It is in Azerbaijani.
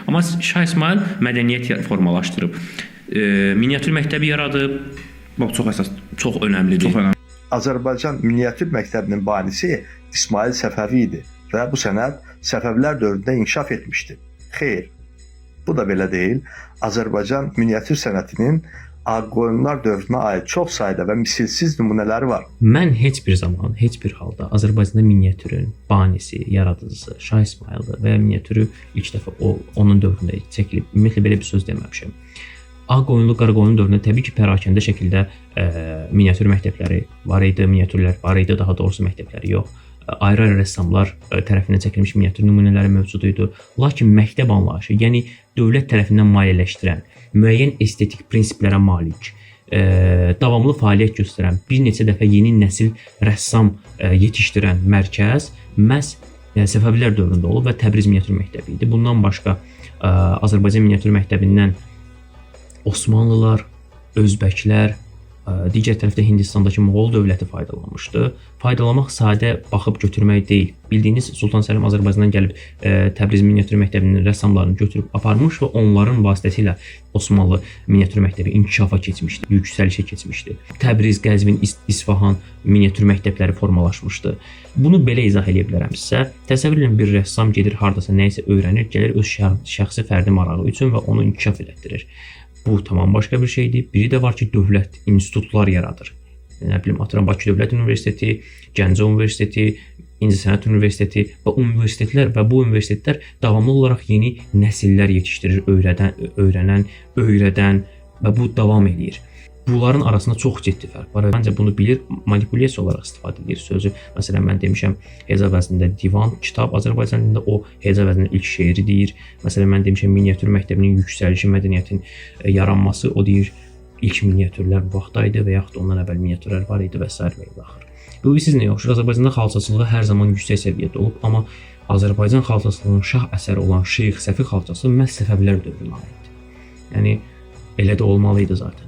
Amma Şah İsmayıl mədəniyyət formalaşdırıb. Miniatür məktəbi yaradıb. Bax, çox əsas, Çox önəmlidir. çox önəmli. Azərbaycan Miniatür Məktəbinin banisi İsmayıl Səfəvi idi və bu sənət Səfəvilər dövründə inkişaf etmişdi. Xeyr, bu da belə deyil. Azərbaycan miniatür sənətinin Ağqoyunlular dövrünə aid çox sayda və misilsiz nümunələri var. Mən heç bir zaman, heç bir halda Azərbaycanda miniatürün banisi, yaradıcısı Şah İsmayıldır və ya miniatürü ilk dəfə onun dövründə çəkilib. Ümumiyyətlə belə bir söz deməmişəm. Ağqoyunlu, Qaraqoyunlu dövründə təbii ki, pərakəndə şəkildə miniatür məktəbləri var idi, miniatürlər var idi, daha doğrusu məktəbləri yox. Ayrı-ayrı rəssamlar tərəfindən çəkilmiş miniatür nümunələri mövcud idi. Lakin məktəb anlayışı, yəni dövlət tərəfindən maliyyələşdirən, müəyyən estetik prinsiplərə malik, davamlı fəaliyyət göstərən, bir neçə dəfə yeni nəsil rəssam yetişdirən mərkəz məhz Səfəvilər dövründə olub və Təbriz Miniatür Məktəbi idi. Bundan başqa Azərbaycan Miniatür Məktəbindən Osmanlılar, Özbəklər, digər tərəfdə Hindistandakı Moğol dövləti faydalanmışdı. Faydalamaq sadə baxıb götürmək deyil. Bildiyiniz Sultan Səlim Azərbaycandan gəlib Təbriz Miniatür Məktəbinin rəssamlarını götürüb aparmış və onların vasitəsilə Osmanlı Miniatür Məktəbi inkişafa keçmişdi, yüksəlişə keçmişdi. Təbriz, Qəzvin, İsfahan miniatür məktəbləri formalaşmışdı. Bunu belə izah edə bilərəm sizə. Təsəvvür edin, bir rəssam gedir, hardasa nə isə öyrənir, gəlir öz şəxsi fərdi marağı üçün və onu inkişaf elətdirir. Bu tamam başqa bir şeydir. Biri də var ki, dövlət institutlar yaradır. Nə bilim, atıram Bakı Dövlət Universiteti, Gəncə Universiteti, İncəsənət Universiteti və universitetlər və bu universitetlər davamlı olaraq yeni nəsillər yetişdirir, öyrədən və bu davam edir. Bunların arasında çox ciddi fərq var. Məncə bunu bilir, manipulyasiya olaraq istifadə edir sözü. Məsələn, mən demişəm, heca vəznində divan, kitab, Azərbaycan dilində o heca vəznində ilk şeiri deyir. Məsələn, mən demişəm, miniatür məktəbinin yüksəlişi, mədəniyyətin yaranması, o deyir, ilk miniatürlər bu vaxtdaydı və yaxud ondan əvvəl miniatürlər var idi və s. və ilaxır. Bu siz nə yoxdur? Azərbaycanda xalçaçılığı hər zaman yüksək səviyyədə olub, amma Azərbaycan xalçaçılığının şah əsəri olan Şeyx Səfi xalçası məhz Səfəvilər dövrünə aiddir. Yəni, elə də olmalı idi zaten.